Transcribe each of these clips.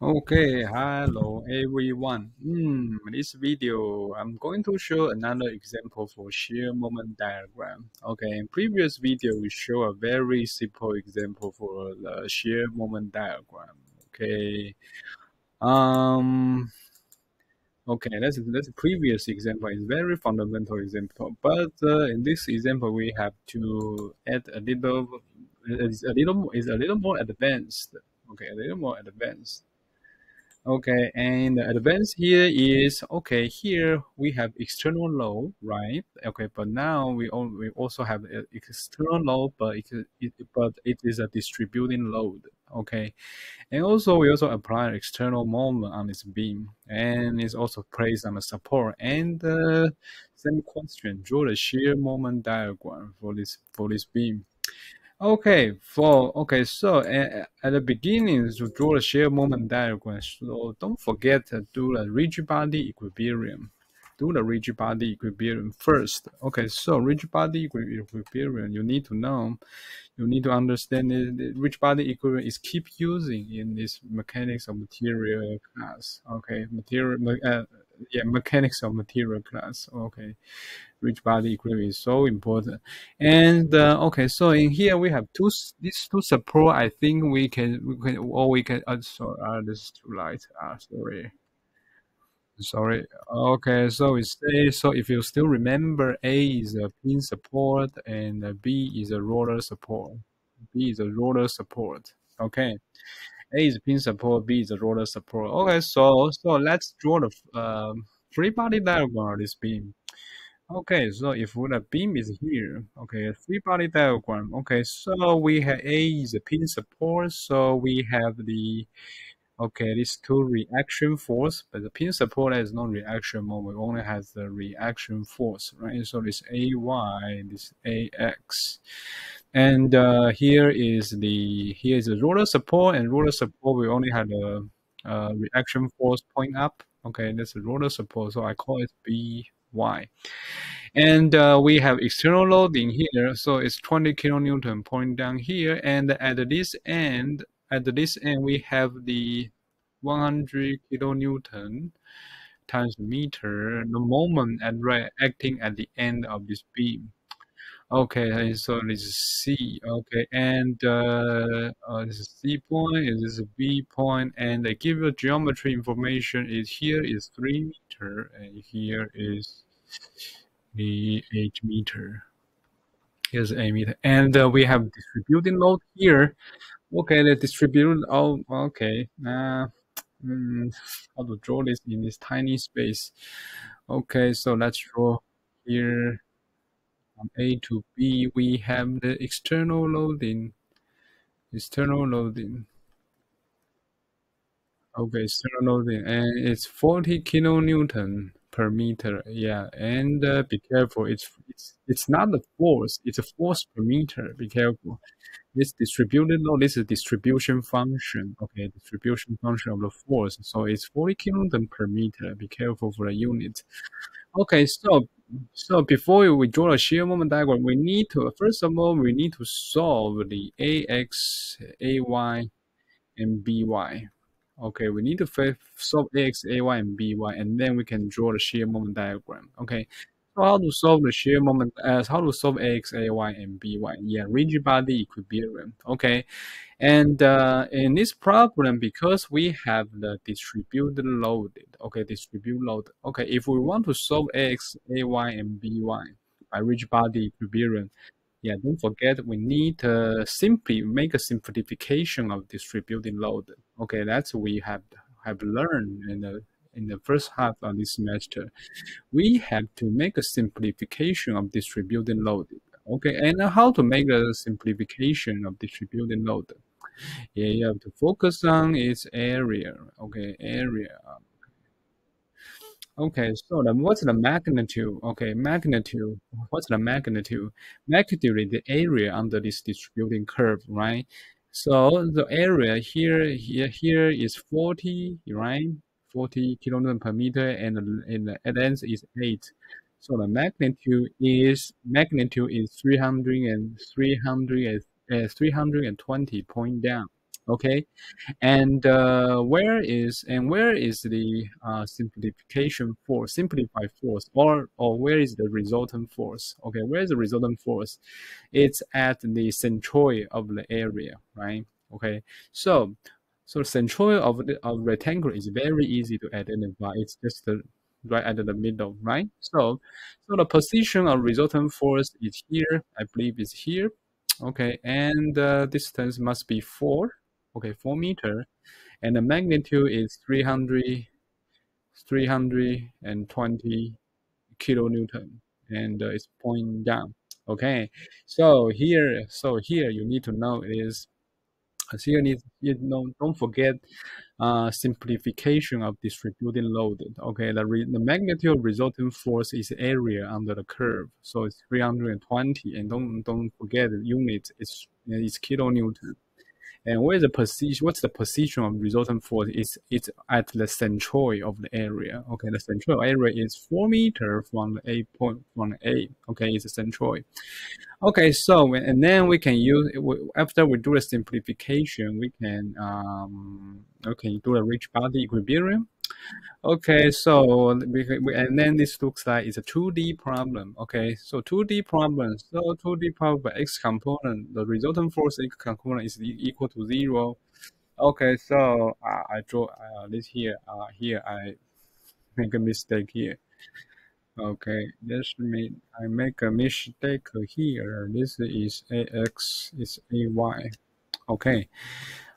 Okay, hello everyone. This video, I'm going to show another example for shear moment diagram. Okay, in previous video, we show a very simple example for the shear moment diagram. Okay, um, okay, that's a previous example. It's very fundamental example, but in this example, we have to add a little, it's a little more advanced. Okay, a little more advanced. Okay, and the advance here is okay. Here we have external load, right? Okay, but now we also have external load, but it is a distributing load. Okay, and also we also apply external moment on this beam, and it's also placed on the support. And same question: draw the shear moment diagram for this beam. So at the beginning to draw the shear moment diagram, so don't forget to do the rigid body equilibrium. Do the rigid body equilibrium first. Okay, so rigid body equilibrium, you need to understand the rigid body equilibrium is keep using in this mechanics of material class. Okay, mechanics of material class. Okay, rigid body equilibrium is so important. And okay, so in here we have these two support. I think this is too light. Sorry. Okay, so we say, so if you still remember, A is a pin support and B is a roller support. B is a roller support. Okay, A is pin support, B is a roller support. Okay, so let's draw the free body diagram of this beam. Okay, so if the beam is here, okay, three body diagram. Okay, so we have A is a pin support, so we have the okay, these two reaction force, but the pin support has no reaction moment, only has the reaction force, right? So this AY, this AX. And here is the roller support, and roller support we only have a reaction force point up. Okay, that's a roller support, so I call it BY. And we have external loading here, so it's 20 kilonewton point down here, and at this end we have the 100 kilonewton times meter, the moment acting at the end of this beam. Okay, and so this is C. Okay, and this is C point, and this is B point, and they give you geometry information. Is here is 3 meter, and here is the 8 meter. Here's 8 meter, and we have distributing load here. Okay, the distributed. Oh, okay. How to draw this in this tiny space? Okay, so let's draw here from A to B. We have the external loading. External loading. Okay, external loading, and it's 40 kilonewton per meter. Yeah, and be careful. It's not a force. It's a force per meter. Be careful. This distributed load. This is distribution function. Okay, distribution function of the force. So it's 40 kilonewton per meter. Be careful for the unit. Okay, so before we draw a shear moment diagram, we need to first of all we need to solve the AX, AY, and BY. Okay, we need to solve AX, AY, and BY, and then we can draw the shear moment diagram. Okay, so how to solve the shear moment, how to solve AX, AY, and BY? Yeah, rigid body equilibrium. Okay, and in this problem, because we have the distributed load, okay, distributed load. Okay, if we want to solve AX, AY, and BY by rigid body equilibrium, yeah, don't forget we need to simply make a simplification of distributing load. Okay, that's what we have learned in the first half of this semester. We have to make a simplification of distributing load. Okay, and how to make a simplification of distributing load? Yeah, you have to focus on its area. Okay, area. Okay, so then what's the magnitude? Okay, magnitude. What's the magnitude? Magnitude is the area under this distributing curve, right? So the area here is 40, right? 40 kilonewton per meter, and the length is 8. So the magnitude is 320 point down. Okay, and where is the simplification force, simplified force, or where is the resultant force? Okay, where is the resultant force? It's at the centroid of the area, right? Okay, so centroid of rectangle is very easy to identify. It's just right at the middle, right? So the position of resultant force is here. I believe it's here. Okay, and the distance must be 4. Okay, 4 meter, and the magnitude is 320 kilonewton, and it's pointing down. Okay, so here you need to know is, so you need, you know, don't forget simplification of distributing load. Okay, the magnitude of resulting force is area under the curve, so it's 320, and don't forget the unit is kilonewton. And where's the position? What's the position of resultant force? It's at the centroid of the area. Okay, the centroid area is 4 meters from the A point, from A. Okay, it's a centroid. Okay, so and then we can use, after we do a simplification, we can okay, do a rich body equilibrium. Okay, so and then this looks like it's a 2D problem. Okay, so 2D problem. So 2D problem, x component, the resultant force x component is equal to 0. Okay, so I draw this here. Here I make a mistake here. Okay, this mean I make a mistake here. This is ax, is ay. Okay.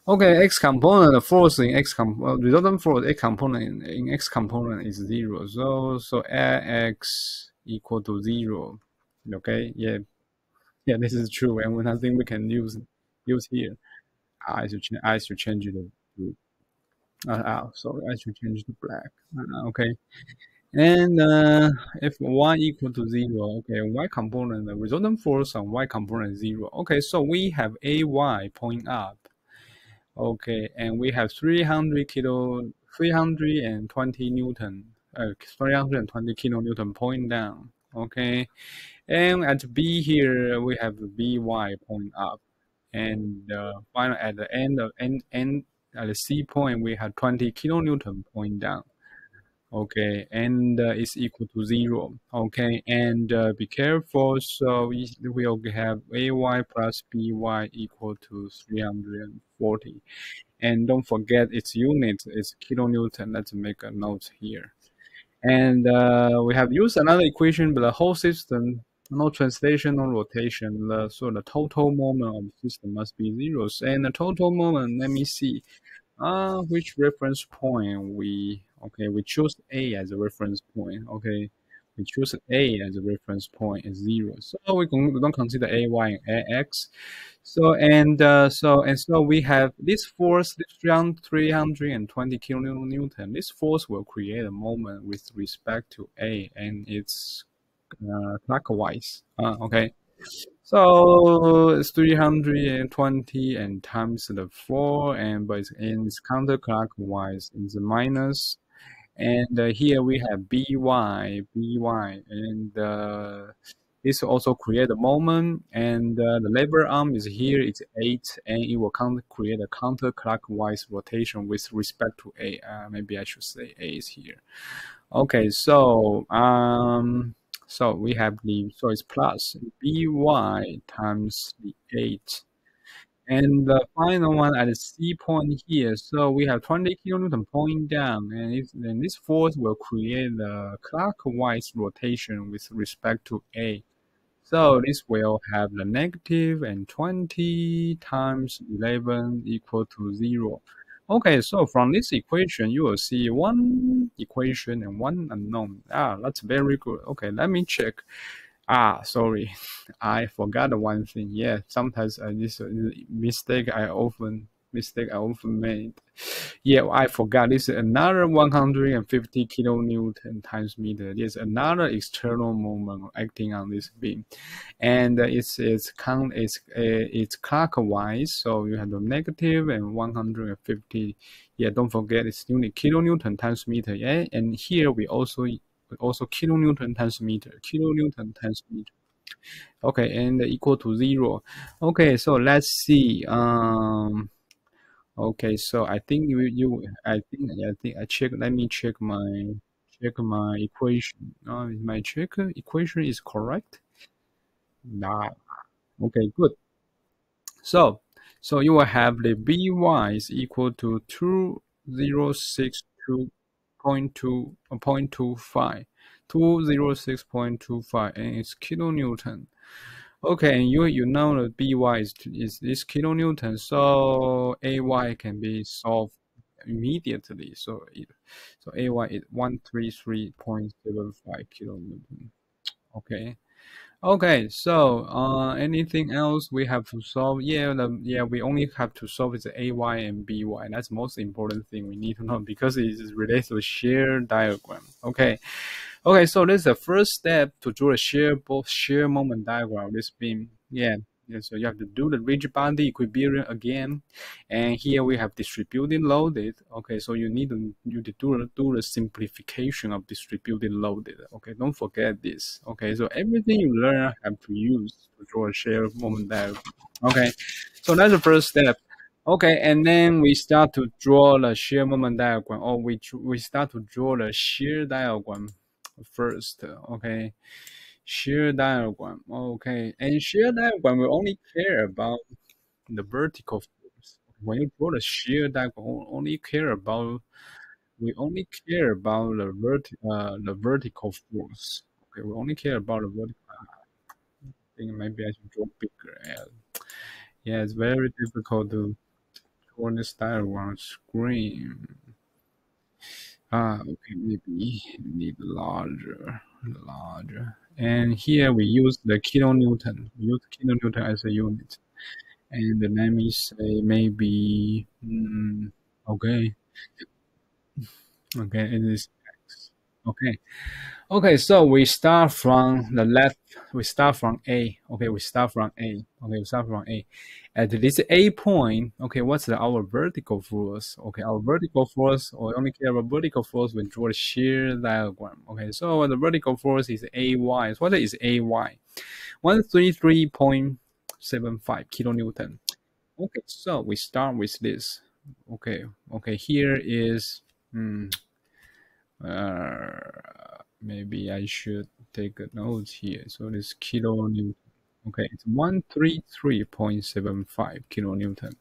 Okay, x component, the force in x component, resultant force x component in x component is 0. So ax equal to 0. Okay, yeah, this is true, and nothing we can use here. I should change it to sorry, I should change it to black. Okay, and if y equal to 0, okay, y component, the resultant force on y component is 0. Okay, so we have ay point up. Okay, and we have 320 Newton, 320 kilonewton point down. Okay, and at B here we have By point up, and final at the end of end at the C point we have 20 kilonewton point down. Okay, and it's equal to 0. Okay, and be careful. So we will have Ay plus By equal to 340. And don't forget its unit is kilonewton. Let's make a note here. And we have used another equation, but the whole system, no translation, no rotation. So the total moment of the system must be zeros. And the total moment, let me see. Which reference point we choose A as a reference point. Okay, we choose A as a reference point is 0. So we don't consider AY and AX. So we have this force, this 320 kilonewton. This force will create a moment with respect to A, and it's clockwise. Okay. So it's 320 and times the 4, and but it's counterclockwise in the minus. And here we have by, and this also create a moment. And the lever arm is here, it's 8, and it will create a counterclockwise rotation with respect to A. Maybe I should say A is here. Okay, so so we have so it's plus by times the 8. And the final one at the C point here, so we have 20 kilonewton point down, and this force will create a clockwise rotation with respect to A. So this will have the negative and 20 times 11 equal to 0. Okay, so from this equation, you will see one equation and one unknown. That's very good. Okay, let me check. Sorry, I forgot one thing. Yeah, sometimes this mistake I often made. Yeah, I forgot. This is another 150 kilonewton times meter. There's another external moment acting on this beam, and it's clockwise. So you have the negative and 150. Yeah, don't forget it's unit kilonewton times meter. Yeah, and here we also kilonewton times meter, kilonewton times meter. Okay, and equal to 0. Okay, so let's see. Okay, so I think I think I check. Let me check my equation. My equation is correct. Nah. Okay, good. So, so you will have the by is equal to 2062.2.25, 206.25, and it's kilonewton. Okay, and you know the by is kilonewton, so ay can be solved immediately. So ay is 133.75 kilonewton. Okay. Okay, so anything else we have to solve? Yeah, we only have to solve is AY and BY. That's the most important thing we need to know because it is related to shear diagram. Okay, okay, so this is the first step to draw a shear moment diagram. This beam, yeah. So you have to do the rigid body equilibrium again, and here we have distributed loaded. Okay, so you need to do the simplification of distributed loaded. Okay, don't forget this. Okay, so everything you learn have to use to draw a shear moment diagram. Okay, so that's the first step. Okay, and then we start to draw the shear moment diagram, or we start to draw the shear diagram first. Okay, shear diagram. Okay, and shear diagram will only care about the vertical force. When you draw the shear diagram, we only care about the vertical force. Okay, we only care about the vertical. I think maybe I should draw bigger. Yeah, it's very difficult to draw this diagram on screen. Okay, maybe need larger. And here we use the kilonewton. We use kilonewton as a unit. And let me say maybe, okay, okay, it is X. Okay, okay, so we start from the left. We start from A. Okay, we start from A. Okay, we start from A. At this A point, okay, what's our vertical force? Okay, our vertical force, or only care about vertical force, we draw the shear diagram. Okay, so the vertical force is AY. So what is AY? 133.75 kilonewton. Okay, so we start with this. Okay, okay, here is, hmm, maybe I should take a note here. So this kilonewton. Okay, it's 133.75 kilonewton.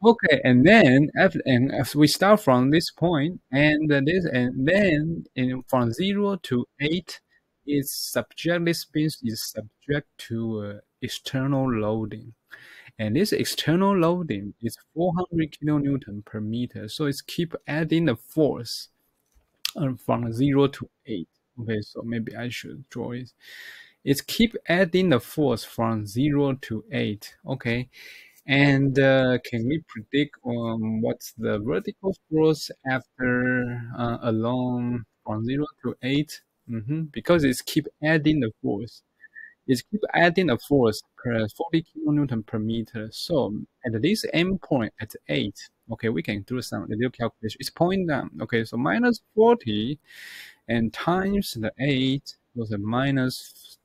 Okay, and then as we start from this point, and then from 0 to 8, is subject. This means is subject to external loading, and this external loading is 400 kilonewton per meter. So it's keep adding the force from 0 to 8. Okay, so maybe I should draw it. It's keep adding the force from 0 to 8. Okay, and can we predict what's the vertical force after along from 0 to 8? Because it's keep adding the force. It's keep adding the force per 40 kilonewton per meter. So at this endpoint at 8, okay, we can do some little calculation. It's point down. Okay, so minus 40 and times the 8 was a minus,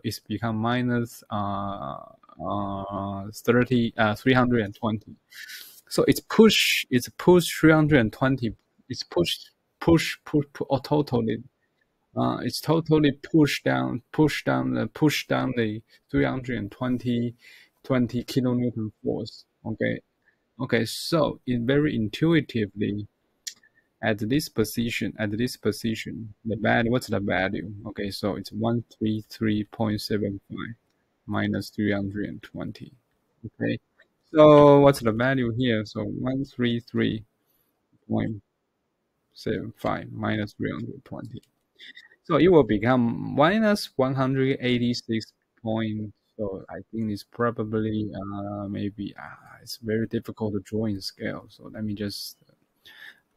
it's become minus 320. So it's push 320. It's push, or totally. It's totally push down the 320 kilonewton force. Okay, okay. So it very intuitively at this position, the value, what's the value? Okay, so it's 133.75 minus 320. Okay, so what's the value here? So 133.75 minus 320. So it will become minus 186 point. So I think it's probably maybe it's very difficult to draw in scale. So let me just,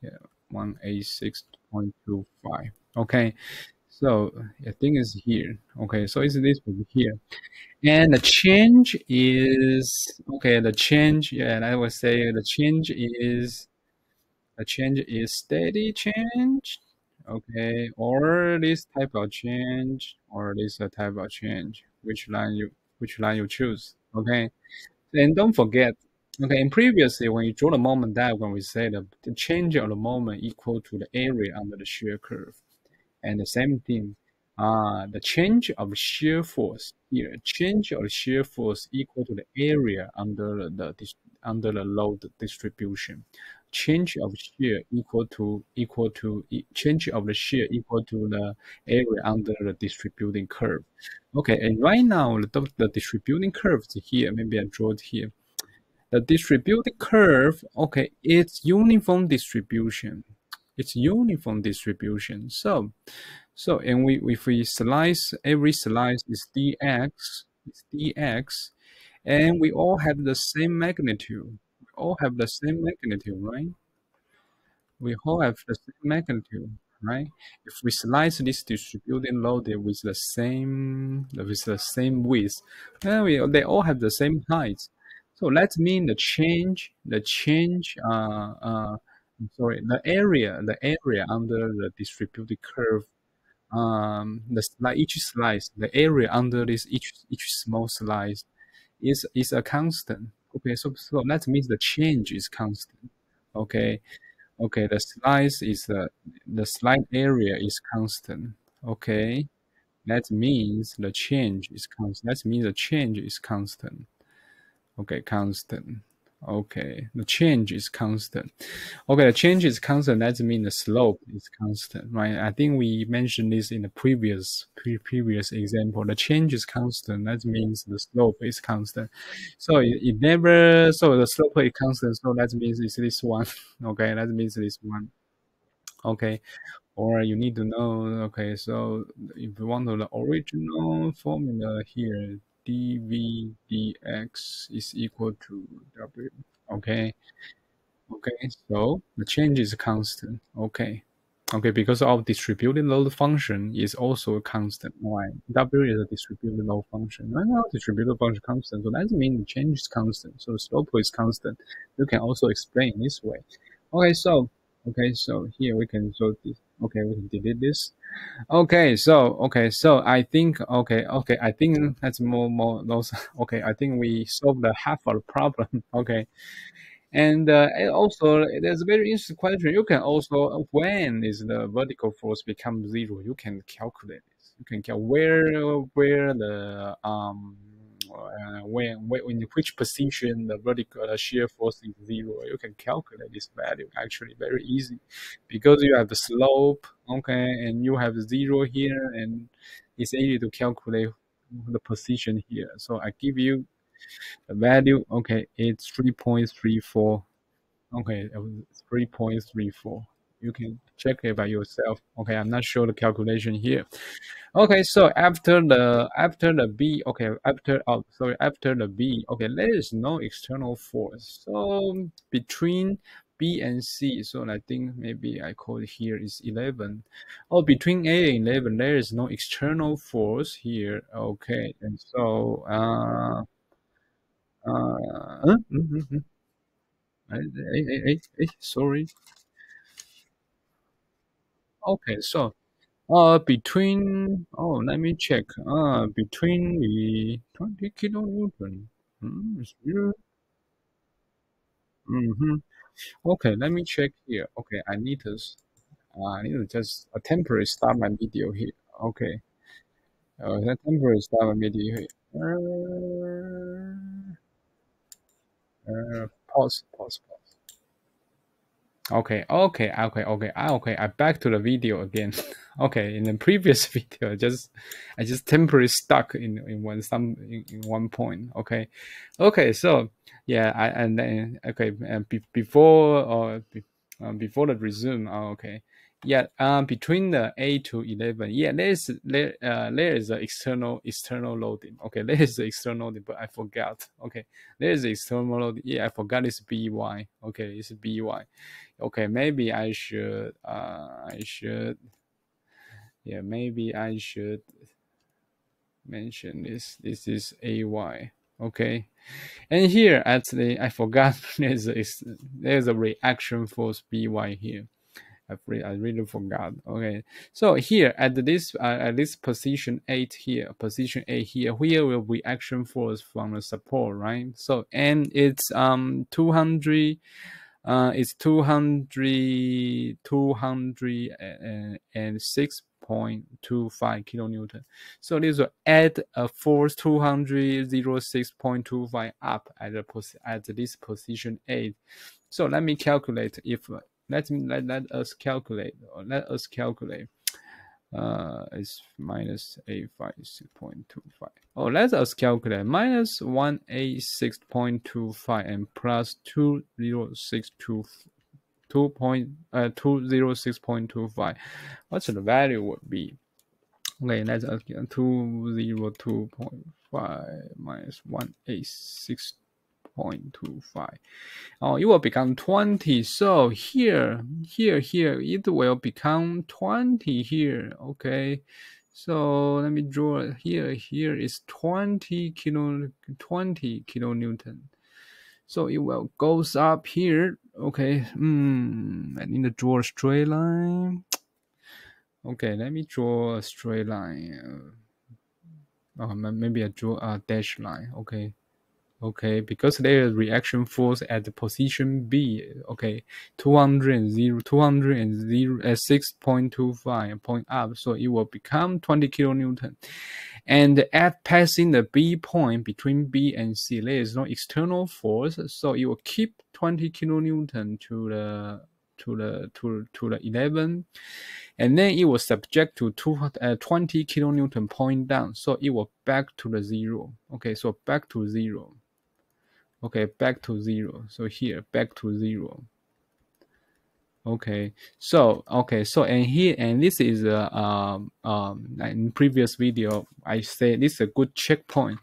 yeah, 186.25. Okay, so I think it's here. Okay, so it's this one here, and the change is, okay. The change, yeah, and I would say the change is steady change. Okay, or this type of change, or this type of change. Which line you choose? Okay, and don't forget. Okay, and previously when you draw the moment diagram, we say the change of the moment equal to the area under the shear curve. And the same thing, the change of shear force here, change of shear force equal to the area under the load distribution. Change of shear change of the shear equal to the area under the distributing curve. Okay, and right now the distributing curves here, maybe I draw it here. The distributed curve, okay, it's uniform distribution. It's uniform distribution. So and we if we slice, every slice is dx, and we all have the same magnitude. We all have the same magnitude, right? We all have the same magnitude, right? If we slice this distributing load with the same width, then they all have the same height. So that means the area under the distributed curve, each slice, the area under this each small slice is a constant. Okay, so that means the change is constant. Okay, okay, the slide area is constant. Okay, that means the change is constant. That means the change is constant. Okay, constant. Okay, the change is constant. Okay, the change is constant. That means the slope is constant, right? I think we mentioned this in the previous example. The change is constant. That means the slope is constant. So it never. So the slope is constant. So that means it's this one. Okay, that means this one. Okay, or you need to know. Okay, so if you want to the original formula here, dv dx is equal to w. Okay, okay, so the change is constant. Okay, okay, because of distributed load function is also a constant. Why? W is a distributed load function. Right now, distributed function constant, so that means the change is constant. So the slope is constant. You can also explain this way. Okay, so here we can so this. Okay, we can delete this. Okay, so I think I think that's more those. Okay, I think we solved the half of the problem. Okay, and also, there's a very interesting question. You can also, when is the vertical force become zero? You can calculate this. You can calculate where the when in which position the vertical shear force is zero. You can calculate this value actually very easy, because you have the slope, okay, and you have zero here, and it's easy to calculate the position here. So I give you the value. Okay, it's 3.34. Okay, it was 3.34. You can check it by yourself. Okay, I'm not sure the calculation here. Okay, so after the B, okay, after the B, okay, there is no external force. So between B and C, so I think maybe I call it here is 11. Oh, between A and 11, there is no external force here. Okay, and so sorry. Okay, so let me check. Between the 20 kilonewton. Is here. Mm-hmm. Okay, let me check here. Okay, I need to just a temporary start my video here. Okay, that temporary start my video here. Pause. Okay. I back to the video again. Okay, in the previous video, I just temporarily stuck in one point. Okay. So yeah, and then before the resume. Okay, yeah. Between the 8 to 11, yeah, there is a external loading. Okay, there is the external loading, but I forgot. Okay, there is the external loading. Yeah, I forgot it's by. Okay, it's by. Okay, maybe I should, yeah, maybe I should mention this. This is AY. Okay, and here actually I forgot there's a reaction force BY here. I really forgot. Okay, so here at this position 8 here, here will be action force from the support, right? So and it's 200. It's 206.25 kilonewton. So this will add a force 206.25 up at this position 8. So let me calculate if let us calculate, it's minus 856.25. Oh, let us calculate minus 186.25 and plus 206.25. What's the value would be? Okay, let's ask 202.5 minus 186.25. Oh, it will become 20. So here, it will become 20 here. Okay. So let me draw here. Here is 20 kilonewton. So it will goes up here. Okay. I need to draw a straight line. Okay, let me draw a straight line. Maybe I draw a dash line. Okay. Okay, because there is reaction force at the position B. Okay, 206.25 point up, so it will become 20 kilonewton. And at passing the B point between B and C, there is no external force, so it will keep 20 kilonewton to the 11, and then it will subject to 20 kilonewton point down, so it will back to the 0. Okay, so back to 0. Okay, back to 0. So here, back to 0. Okay, so and this is in previous video I said this is a good checkpoint.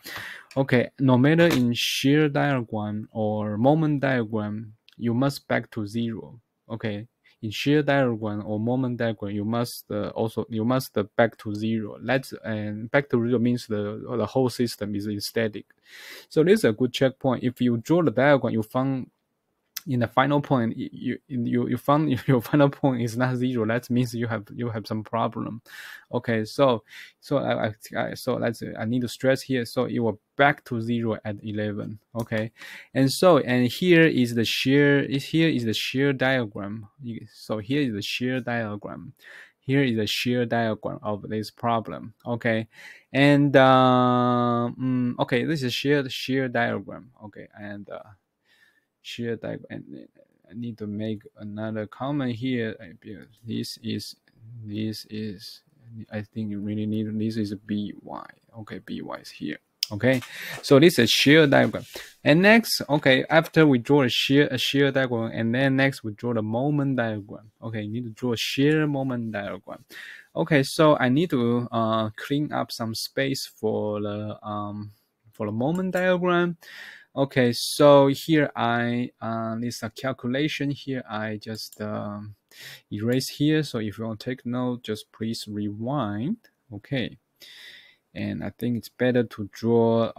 Okay, no matter in shear diagram or moment diagram, you must back to 0. Okay, in shear diagram or moment diagram, you must back to 0. And back to 0 means the whole system is static. So this is a good checkpoint. If you draw the diagram, you found in the final point, you found if your final point is not 0, that means you have some problem. Okay, so I need to stress here. So it will back to 0 at 11. Okay, and here is the shear. Here is the shear diagram. So here is the shear diagram. Here is the shear diagram of this problem. Okay, and okay, this is shear diagram. Okay, and shear diagram. And I need to make another comment here because this is I think you really need, this is by. Okay, by is here. Okay, so this is shear diagram. And next, okay, after we draw a shear diagram, and then next we draw the moment diagram. Okay, you need to draw a shear moment diagram. Okay, so I need to clean up some space for the moment diagram. Okay, so here this calculation here, I just erase here. So if you want to take note, just please rewind. Okay, and I think it's better to draw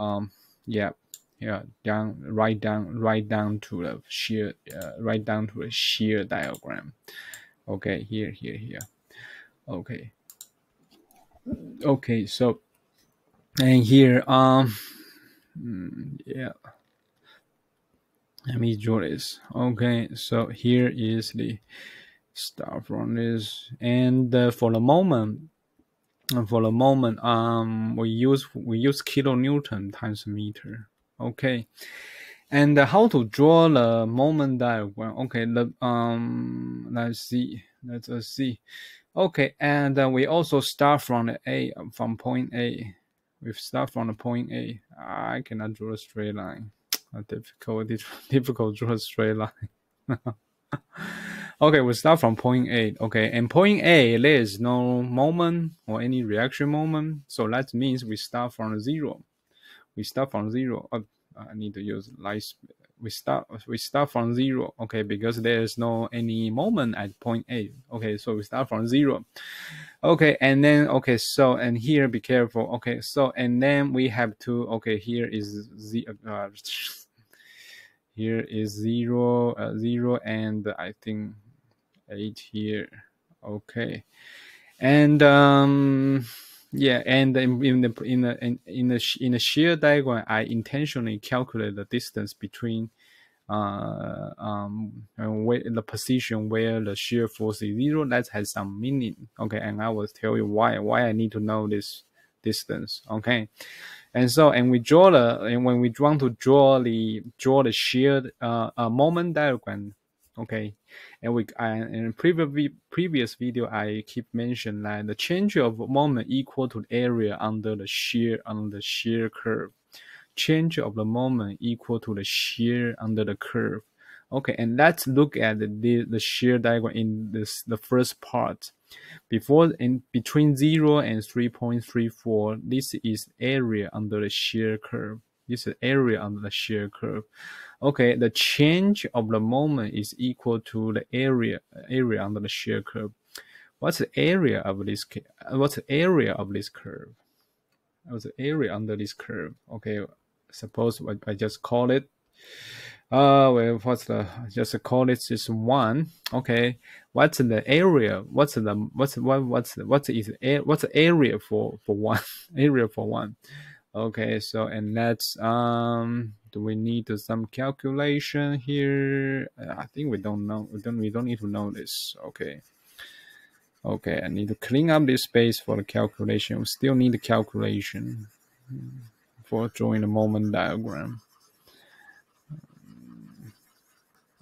right down to the shear diagram. Okay, here. Okay, so and here yeah, let me draw this. Okay, so here is the start from this, and for the moment we use kilonewton times meter. Okay, and how to draw the moment diagram? Okay, let's see. Okay, and we also start from point A. We start from the point A. I cannot draw a straight line. Difficult to draw a straight line. Okay, we start from point A. Okay, and point A, there is no moment or any reaction moment, so that means we start from 0. I need to use light. We start from 0. Okay, because there is no any moment at point A. Okay, so we start from 0. Okay, and then so, and here be careful. Okay, so and then we have to, okay, here is here is 0, and I think 8 here. Okay. And yeah, and in the shear diagram, I intentionally calculate the distance between and where the position where the shear force is 0. That has some meaning. Okay, and I will tell you why I need to know this distance. Okay. And so, and we draw and when we want to draw the shear moment diagram, okay, and in previous video I keep mentioning that the change of moment equal to the area under the shear curve. Change of the moment equal to the shear under the curve. Okay, and let's look at the shear diagram in the first part. Between 0 and 3.34, this is area under the shear curve. This is area under the shear curve. Okay, the change of the moment is equal to the area under the shear curve. What's the area of this? What's the area of this curve? What's the area under this curve? Okay, suppose I just call it. Well, just call it just 1. Okay, what's the area? What's the area for 1? Area for 1. Okay, so and let's do we need some calculation here? I think we don't know. We don't need to know this. Okay. Okay, I need to clean up this space for the calculation. We still need the calculation for drawing the moment diagram.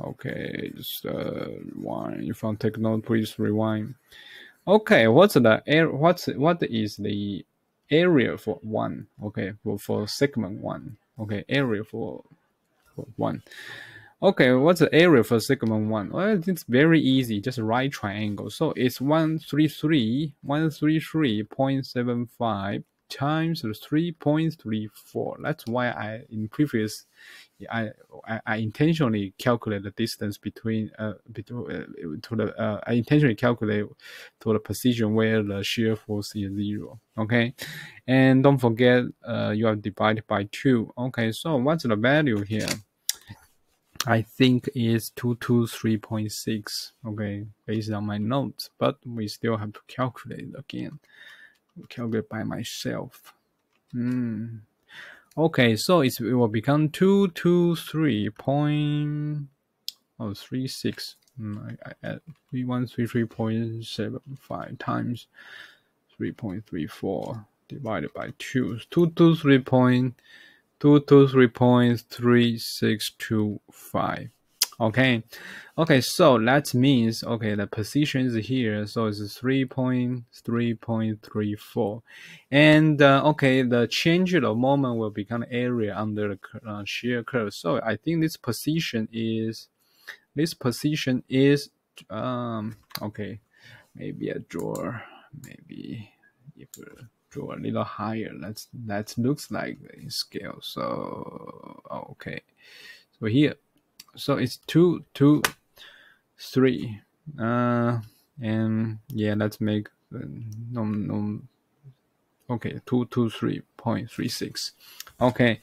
Okay, just rewind. If you want to take note, please rewind. Okay, what is the area for 1? Okay, for segment 1. Okay, area for 1. Okay, what's the area for segment 1? Well, it's very easy, just right triangle. So it's 133.75 times 3.34. That's why I intentionally calculate the distance I intentionally calculate to the position where the shear force is 0. Okay, and don't forget you have divided by 2. Okay, so what's the value here? I think is 223.6. Okay, based on my notes, but we still have to calculate again. Calculate by myself. Okay, so it will become 223.36. I add 3133.75 times 3.34 divided by 2. 223.3625. Okay, so that means the position is here, so it's 3.34, and the change of moment will become area under the shear curve. So I think this position is okay. Maybe a draw. Maybe if draw a little higher, that looks like the scale. So okay, so here, so it's 2, 2, 3, and yeah, let's make okay, 223.36. Okay,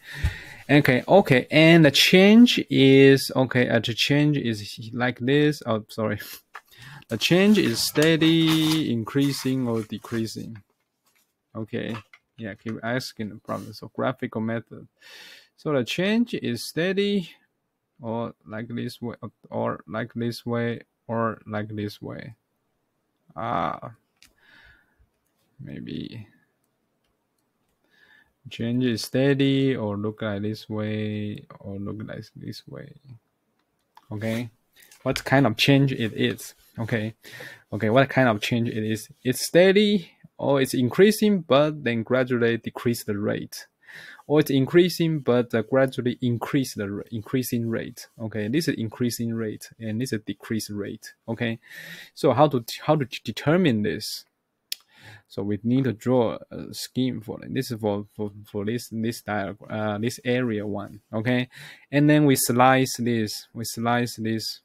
and the change is the change is like this. Oh, sorry. The change is steady, increasing, or decreasing. Okay, yeah, keep asking the problem. So graphical method. So the change is steady, or like this way, or like this way, or like this way. Maybe change is steady, or look like this way, or look like this way. Okay, what kind of change it is? Okay, what kind of change it is? It's steady, or it's increasing but then gradually decrease the rate, or it's increasing but gradually increasing rate. Okay, this is increasing rate and this is decrease rate. Okay, so how to determine this? So we need to draw a scheme for it. This is for this diagram, this area 1. Okay, and then we slice this. We slice this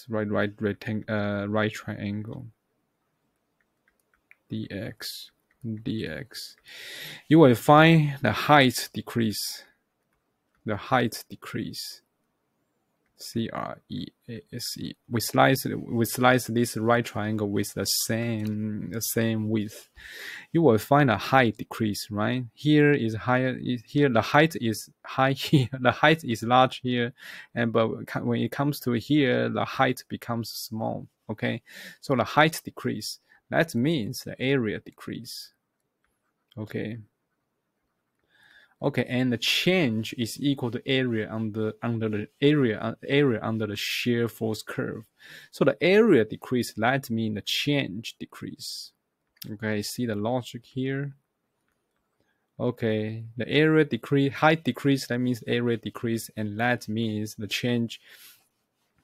right triangle dx. You will find the height decrease. CREASE. We slice this right triangle with the same width. You will find a height decrease, right? Here is higher. Here the height is high. Here the height is large here, and but when it comes to here, the height becomes small. Okay, so the height decrease. That means the area decrease. Okay. Okay, and the change is equal to area under the area under the shear force curve. So the area decrease, that means the change decrease. Okay, see the logic here. Okay, the area decrease, height decrease, that means area decrease, and that means the change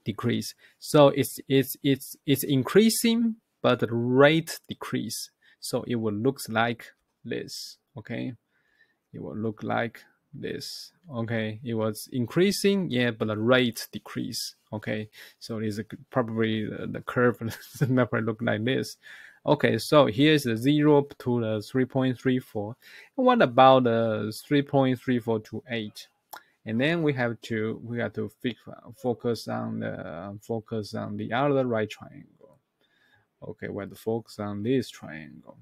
decrease. So it's increasing, but the rate decrease. So it will look like this. Okay. It will look like this. Okay, it was increasing, yeah, but the rate decrease. Okay, so it's probably the curve never look like this. Okay, so here's the 0 to the 3.34. What about the 3.3428? And then we have to focus on the other right triangle. Okay, we have to focus on this triangle.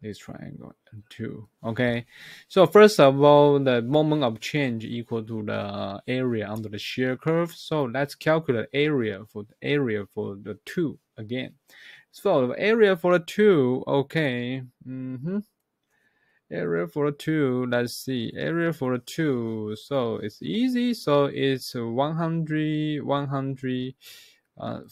This triangle and 2. Okay, so first of all, the moment of change equal to the area under the shear curve. So let's calculate area for the 2 again. So the area for the 2, okay. Area for the 2, let's see, area for the 2, so it's easy. So it's 100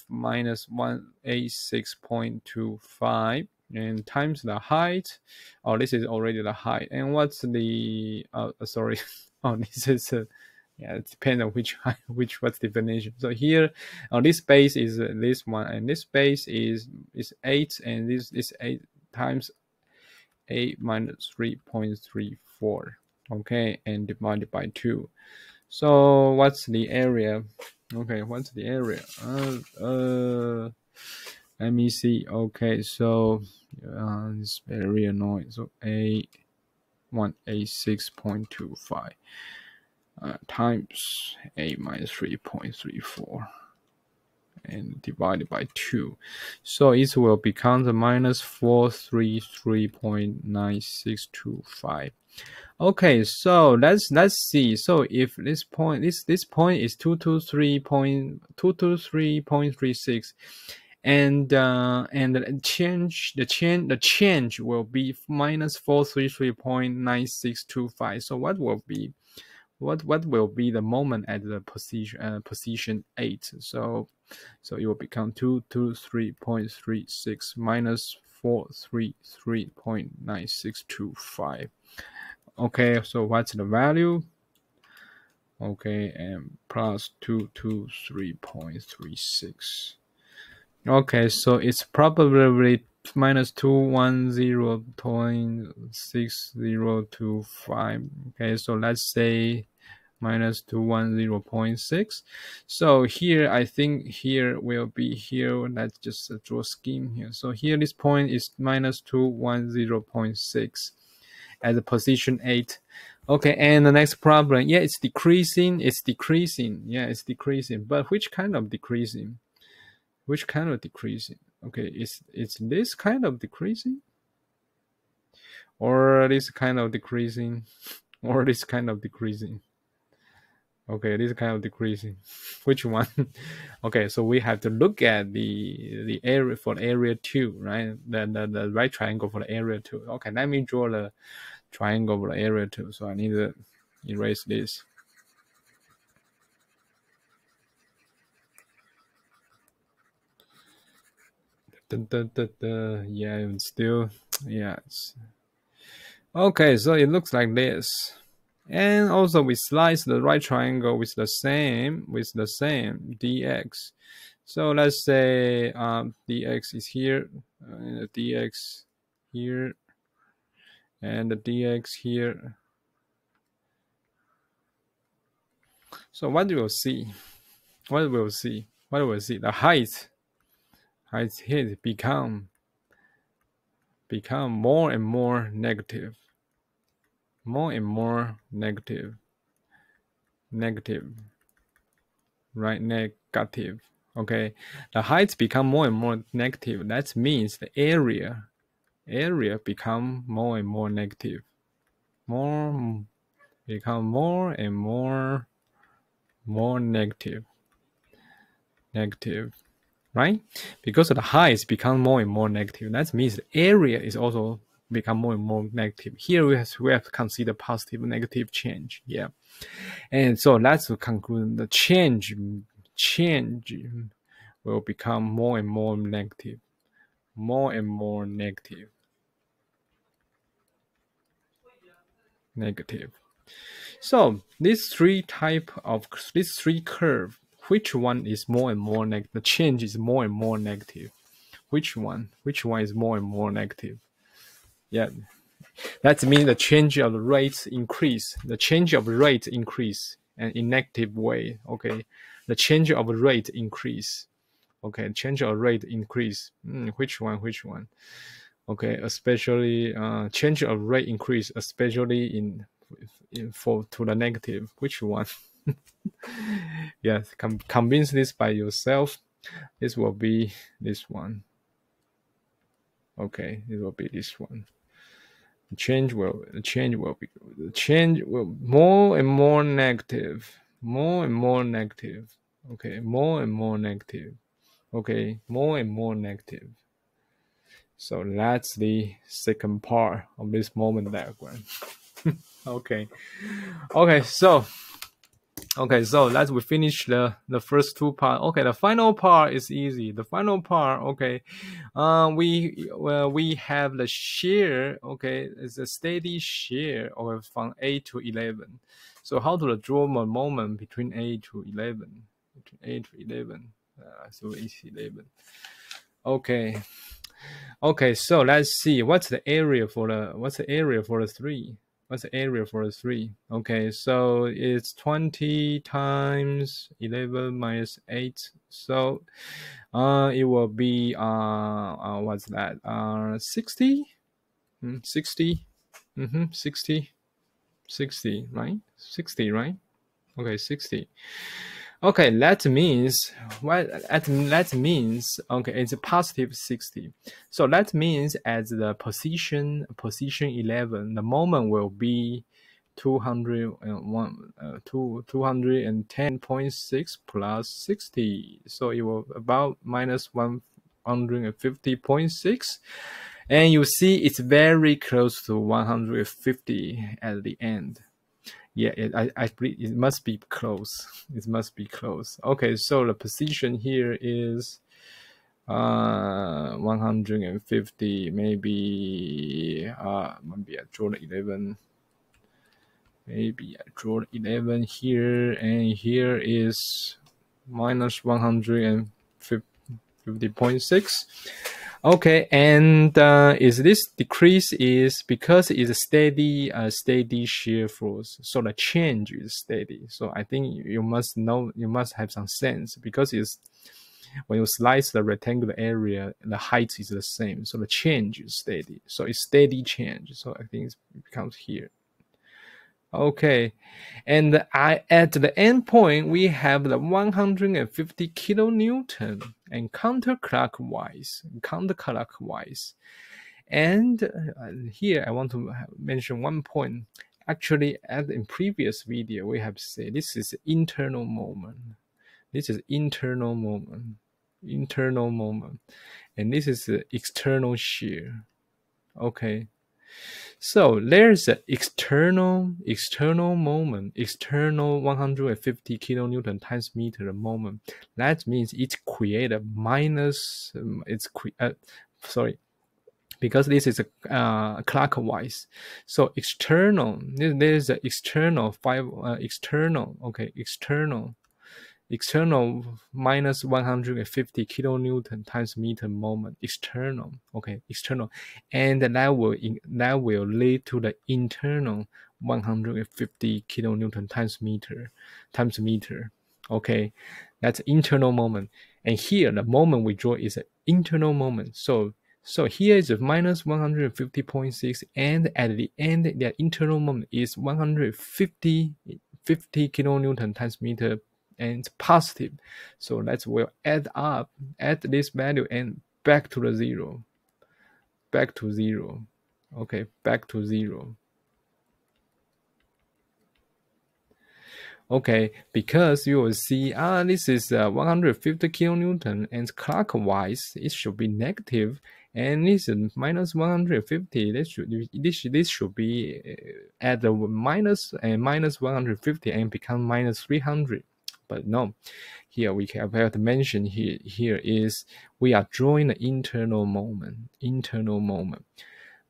minus 186.25 and times the height. Oh, this is already the height. And what's the sorry, oh, this is yeah, it depends on what's definition. So here on this base is this one, and this base is 8, and this is 8 times 8 minus 3.34. Okay, and divided by 2. So what's the area? Okay, what's the area? Let me see. Okay, so it's very annoying. So 186.25 times 8 minus 3.34 and divided by 2. So it will become the minus 433.9625. Okay, so let's see. So if this point is 223.36, and the change will be minus 433.9625. So what will be the moment at the position 8? So it will become 223.36 minus 433.9625. Okay, so what's the value? Okay, and plus 223.36. Okay, so it's probably minus 210.6025. Okay, so let's say minus 210.6. So here, I think here will be here. Let's just draw a scheme here. So here, this point is minus 210.6 at the position 8. Okay, and the next problem, yeah, it's decreasing. Yeah, it's decreasing. But which kind of decreasing? Which kind of decreasing? Okay, it's this kind of decreasing, or this kind of decreasing, or this kind of decreasing. Okay, this kind of decreasing. Which one? Okay, so we have to look at the area for the area 2, right? The right triangle for the area 2. Okay, let me draw the triangle for the area 2. So I need to erase this. Yeah, it's still, yeah. Okay, so it looks like this. And also we slice the right triangle with the same dx. So let's say dx is here, and the dx here, and the dx here. So what do we see? What will we see? The height here become more and more negative. More and more negative. right? Negative. Okay, the heights become more and more negative. That means the area become more and more negative. More become more and more negative. Negative, right? Because the heights become more and more negative. That means the area is also become more and more negative. Here we have to consider positive negative change. Yeah. And so let's conclude the change will become more and more negative. More and more negative. Negative. So these three curve, which one is more and more negative? The change is more and more negative. Which one? Which one is more and more negative? Yeah, that means the change of rates increase. The change of rate increase and in negative way. Okay, the change of rate increase. Okay, change of rate increase. Which one? Which one? Okay, especially change of rate increase, especially in for to the negative. Which one? Yes, convince this by yourself. This will be this one. Okay, it will be this one. The change will more and more negative. More and more negative. Okay, more and more negative. Okay, more and more negative. So that's the second part of this moment diagram. Okay. Okay, so let's we finish the first two part. Okay, the final part is easy. The final part, okay, we have the share. Okay, it's a steady share of from A to 11. So how to draw a moment between A to 11? Between A to 11. So it's 11. Okay. Okay, so let's see what's the area for the 3. What's the area for the 3? Okay, so it's 20 times 11 minus 8. So it will be what's that? 60? 60? 60, right? 60, right? Okay, 60. Okay, that means okay, it's a positive 60. So that means at the position 11, the moment will be 210.6 plus 60. So it will about minus 150.6. And you see it's very close to 150 at the end. Yeah, I believe it must be close. It must be close. Okay, so the position here is 150. Maybe I draw the 11. Maybe I draw 11 here, and here is minus 150.6. Okay, and is this decrease is because it's a steady shear force, so the change is steady. So I think you must have some sense, because it's when you slice the rectangular area, the height is the same, so the change is steady. So it's steady change. So I think it becomes here. Okay, and at the end point we have the 150 kilonewton and counterclockwise. And here I want to mention one point. Actually, as in previous video, we have said this is internal moment. This is internal moment, and this is the external shear. Okay. So there's an external moment, external 150 kilonewton times meter moment. That means it create a minus. Because this is a clockwise. So external. There's an external external minus 150 kilonewton times meter moment, external, and that will lead to the internal 150 kilonewton times meter, okay, that's internal moment. And here the moment we draw is an internal moment. So here is a minus 150.6, and at the end the internal moment is 150 kilonewton times meter and it's positive. So that will add up, add this value and back to the zero, back to zero. Okay, back to zero. Okay, because you will see, this is 150 kilonewton, and clockwise it should be negative, and this is minus 150. This should be at the minus and minus 150 and become minus 300. But no, here we have to mention here is we are drawing the internal moment.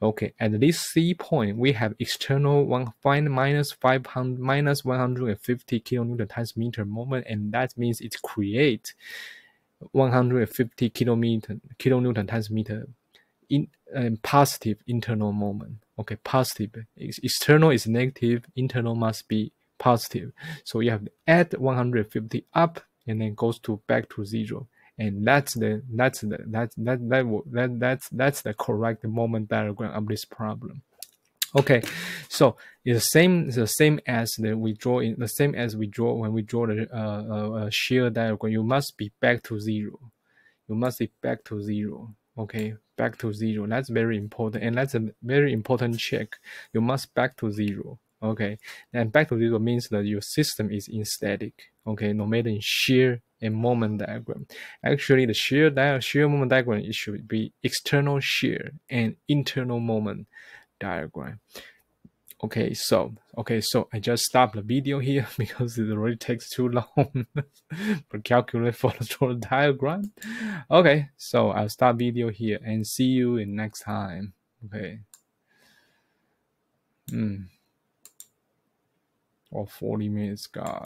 Okay, at this C point, we have external minus 500 minus 150 kilonewton times meter moment, and that means it creates 150 kilonewton times meter in positive internal moment. Okay, positive. External is negative, internal must be positive. So you have to add 150 up and then goes to back to zero. And that's the correct moment diagram of this problem. Okay, so it's the same as we draw when we draw the shear diagram. You must be back to zero. You must be back to zero. Okay, back to zero. That's very important, and that's a very important check. You must back to zero. Okay, and back to zero means that your system is in static. Okay, no matter in shear and moment diagram. Actually, the shear moment diagram, it should be external shear and internal moment diagram. Okay, so I just stopped the video here because it already takes too long to calculate for the diagram. Okay, so I'll stop video here and see you in next time. Okay. Or 40 minutes, God.